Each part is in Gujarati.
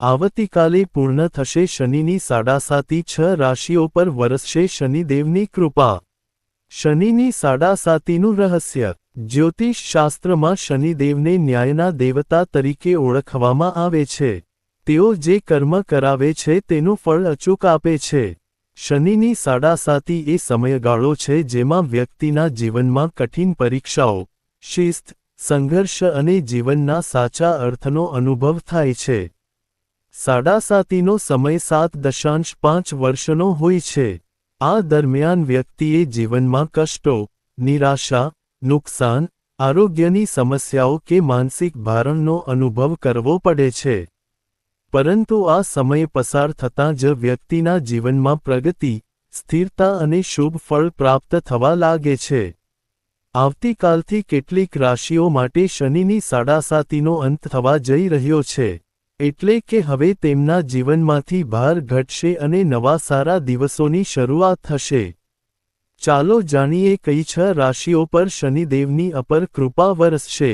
આવતીકાલે પૂર્ણ થશે શનિની સાડાસાતી, 6 રાશિઓ પર વરસશે શનિદેવની કૃપા। શનિની સાડાસાતીનું રહસ્ય। જ્યોતિષ શાસ્ત્રમાં શનિદેવને ન્યાયના દેવતા તરીકે ઓળખવામાં આવે છે। તેઓ જે કર્મ કરાવે છે તેનું ફળ અચૂક આપે છે। શનિની સાડાસાતી એ સમયગાળો છે જેમાં વ્યક્તિના જીવનમાં કઠિન પરીક્ષાઓ, શિસ્ત, સંઘર્ષ અને જીવનના સાચા અર્થનો અનુભવ થાય છે। સાડાસાતીનો સમય 7.5 વર્ષનો હોય છે। આ દરમિયાન વ્યક્તિએ જીવનમાં કષ્ટો, નિરાશા, નુકસાન, આરોગ્યની સમસ્યાઓ કે માનસિક ભારણનો અનુભવ કરવો પડે છે। પરંતુ આ સમય પસાર થતાં જ વ્યક્તિના જીવનમાં પ્રગતિ, સ્થિરતા અને શુભ ફળ પ્રાપ્ત થવા લાગે છે। આવતીકાલથી કેટલીક રાશિઓ માટે શનિની સાડાસાતીનો અંત થવા જઈ રહ્યો છે, એટલે કે હવે તેમના જીવનમાંથી ભાર ઘટશે અને નવા સારા દિવસોની શરૂઆત થશે। ચાલો જાણીએ કઈ 6 રાશિઓ પર શનિદેવની અપર કૃપા વરસશે।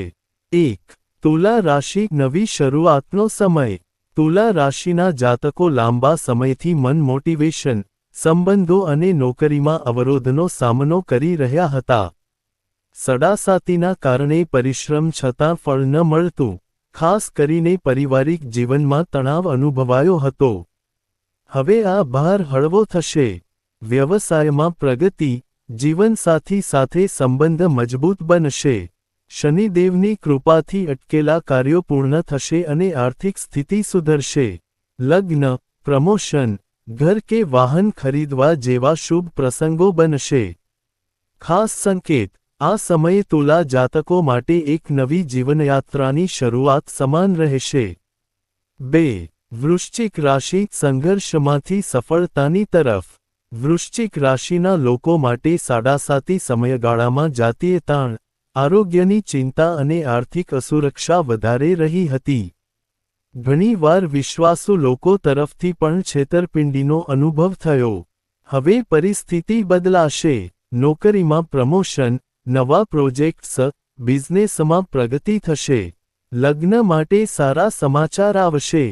1. તુલા રાશિ, નવી શરૂઆતનો સમય। તુલા રાશિના જાતકો લાંબા સમયથી મન મોટિવેશન, સંબંધો અને નોકરીમાં અવરોધનો સામનો કરી રહ્યા હતા। સાડાસાતીના કારણે પરિશ્રમ છતાં ફળ ન મળતું, ખાસ કરીને પારિવારિક જીવનમાં તણાવ અનુભવાયો હતો। હવે આ ભાર હળવો થશે। વ્યવસાયમાં પ્રગતિ, જીવનસાથી સાથે સંબંધ મજબૂત બનશે। શનિદેવની કૃપાથી અટકેલા કાર્યો પૂર્ણ થશે અને આર્થિક સ્થિતિ સુધરશે। લગ્ન, પ્રમોશન, ઘર કે વાહન ખરીદવા જેવા શુભ પ્રસંગો બનશે। ખાસ સંકેત: આ સમયે તુલા જાતકો માટે એક નવી જીવનયાત્રાની શરૂઆત સમાન રહેશે। 2. વૃશ્ચિક રાશિ, સંઘર્ષમાંથી સફળતાની તરફ। વૃશ્ચિક રાશિના લોકો માટે સાડાસાતી સમયગાળામાં જાતીય તાણ, આરોગ્યની ચિંતા અને આર્થિક અસુરક્ષા વધારે રહી હતી। ઘણીવાર વિશ્વાસુ લોકો તરફથી પણ છેતરપિંડીનો અનુભવ થયો। હવે પરિસ્થિતિ બદલાશે। નોકરીમાં પ્રમોશન, નવા પ્રોજેક્ટ્સ, બિઝનેસમાં પ્રગતિ થશે। લગ્ન માટે સારા સમાચાર આવશે।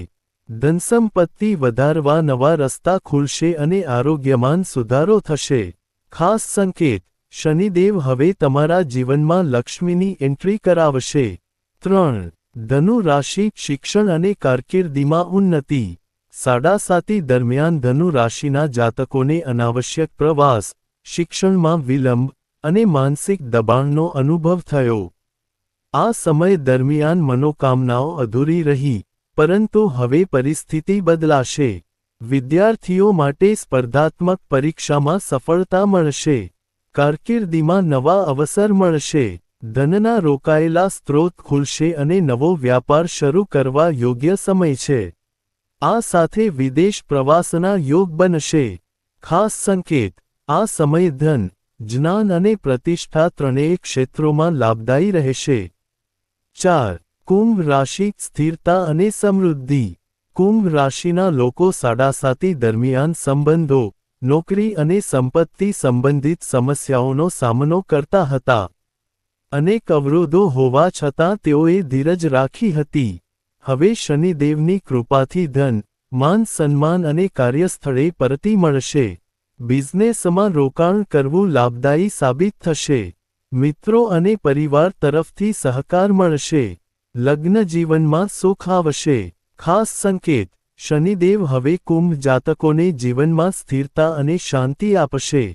ધનસંપત્તિ વધારવા નવા રસ્તા ખુલશે અને આરોગ્યમાં સુધારો થશે। ખાસ સંકેત: શનિદેવ હવે તમારા જીવનમાં લક્ષ્મીની એન્ટ્રી કરાવશે। 3. ધનુ રાશિ, શિક્ષણ અને કારકિર્દીમાં ઉન્નતિ। સાડાસાતી દરમિયાન ધનુ રાશિના જાતકોને અનાવશ્યક પ્રવાસ, શિક્ષણમાં વિલંબ અને માનસિક દબાણનો અનુભવ થયો। આ સમય દરમિયાન મનોકામનાઓ અધૂરી રહી, પરંતુ હવે પરિસ્થિતિ બદલાશે। વિદ્યાર્થીઓ માટે સ્પર્ધાત્મક પરીક્ષામાં સફળતા મળશે। કારકિર્દીમાં નવા અવસર મળશે। ધનના રોકાયેલા સ્ત્રોત ખુલશે અને નવો વ્યાપાર શરૂ કરવા યોગ્ય સમય છે। આ સાથે વિદેશ પ્રવાસના યોગ બનશે। ખાસ સંકેત: આ સમય ધન, જ્ઞાન અને પ્રતિષ્ઠા ત્રણેય ક્ષેત્રોમાં લાભદાયી રહેશે। 4. કુંભ રાશિ, સ્થિરતા અને સમૃદ્ધિ। કુંભ રાશિના લોકો સાડાસાતી દરમિયાન સંબંધો, નોકરી અને સંપત્તિ સંબંધિત સમસ્યાઓનો સામનો કરતા હતા। અનેક અવરોધો હોવા છતાં તેઓએ ધીરજ રાખી હતી। હવે શનિદેવની કૃપાથી ધન, માન સન્માન અને કાર્યસ્થળે પ્રગતિ મળશે। બિઝનેસમાં રોકાણ કરવું લાભદાયી સાબિત થશે। મિત્રો અને પરિવાર તરફથી સહકાર મળશે। લગ્ન જીવનમાં સુખ આવશે। ખાસ સંકેત: શનિદેવ હવે કુંભ જાતકોને જીવનમાં સ્થિરતા અને શાંતિ આપશે।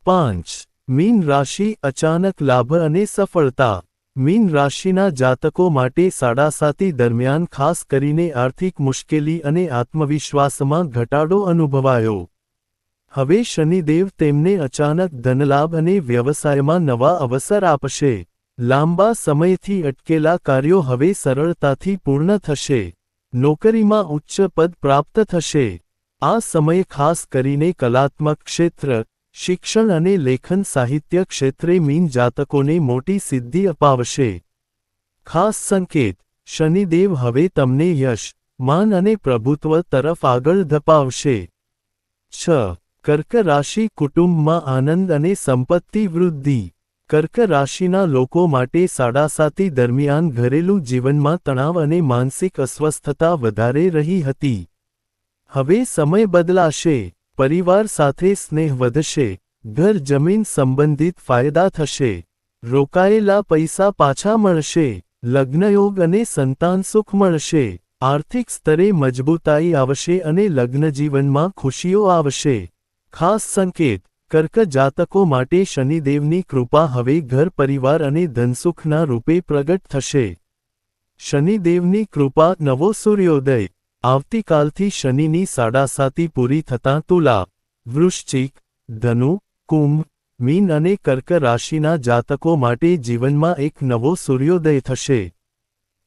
5. મીન રાશિ, અચાનક લાભ અને સફળતા। મીન રાશિના જાતકો માટે સાડાસાતી દરમિયાન ખાસ કરીને આર્થિક મુશ્કેલી અને આત્મવિશ્વાસમાં ઘટાડો અનુભવાયો। હવે શનિદેવ તેમને અચાનક ધનલાભ અને વ્યવસાયમાં નવા અવસર આપશે। લાંબા સમયથી અટકેલા કાર્યો હવે સરળતાથી પૂર્ણ થશે। નોકરીમાં ઉચ્ચ પદ પ્રાપ્ત થશે। આ સમય ખાસ કરીને કલાત્મક ક્ષેત્ર, શિક્ષણ અને લેખન સાહિત્ય ક્ષેત્રે મીન જાતકોને મોટી સિદ્ધિ અપાવશે। ખાસ સંકેત: શનિદેવ હવે તમને યશ, માન અને પ્રભુત્વ તરફ આગળ ધપાવશે। 6. કર્ક રાશિ, કુટુંબમાં આનંદ અને સંપત્તિ વૃદ્ધિ। કર્ક રાશિના લોકો માટે સાડાસાતી દરમિયાન ઘરેલું જીવનમાં તણાવ અને માનસિક અસ્વસ્થતા વધારે રહી હતી. હવે સમય બદલાશે. પરિવાર સાથે સ્નેહ વધશે. ઘર જમીન સંબંધિત ફાયદા થશે. રોકાયેલા પૈસા પાછા મળશે. લગ્નયોગ અને સંતાન સુખ મળશે. આર્થિક સ્તરે મજબૂતાઈ આવશે અને લગ્નજીવનમાં ખુશીઓ આવશે. ખાસ સંકેત: કર્ક જાતકો માટે શનિદેવની કૃપા હવે ઘર પરિવાર અને ધનસુખના રૂપે પ્રગટ થશે. શનિદેવની કૃપા નવો સૂર્યોદય. આવતીકાલથી શનિની સાડાસાતી પૂરી થતાં તુલા, વૃશ્ચિક, ધનુ, કુંભ, મીન અને કર્ક રાશિના જાતકો માટે જીવનમાં એક નવો સૂર્યોદય થશે.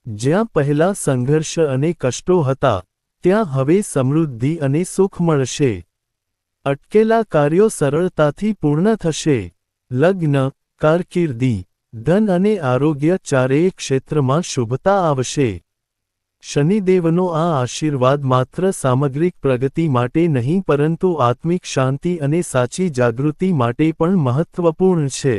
જ્યાં પહેલા સંઘર્ષ અને કષ્ટો હતા, ત્યાં હવે સમૃદ્ધિ અને સુખ મળશે. અટકેલા કાર્યો સરળતાથી પૂર્ણ થશે. લગ્ન, કારકિર્દી, ધન અને આરોગ્ય ચારેય ક્ષેત્રમાં શુભતા આવશે. શનિદેવનો આ આશીર્વાદ માત્ર સામગ્રિક પ્રગતિ માટે નહીં પરંતુ આત્મિક શાંતિ અને સાચી જાગૃતિ માટે પણ મહત્વપૂર્ણ છે.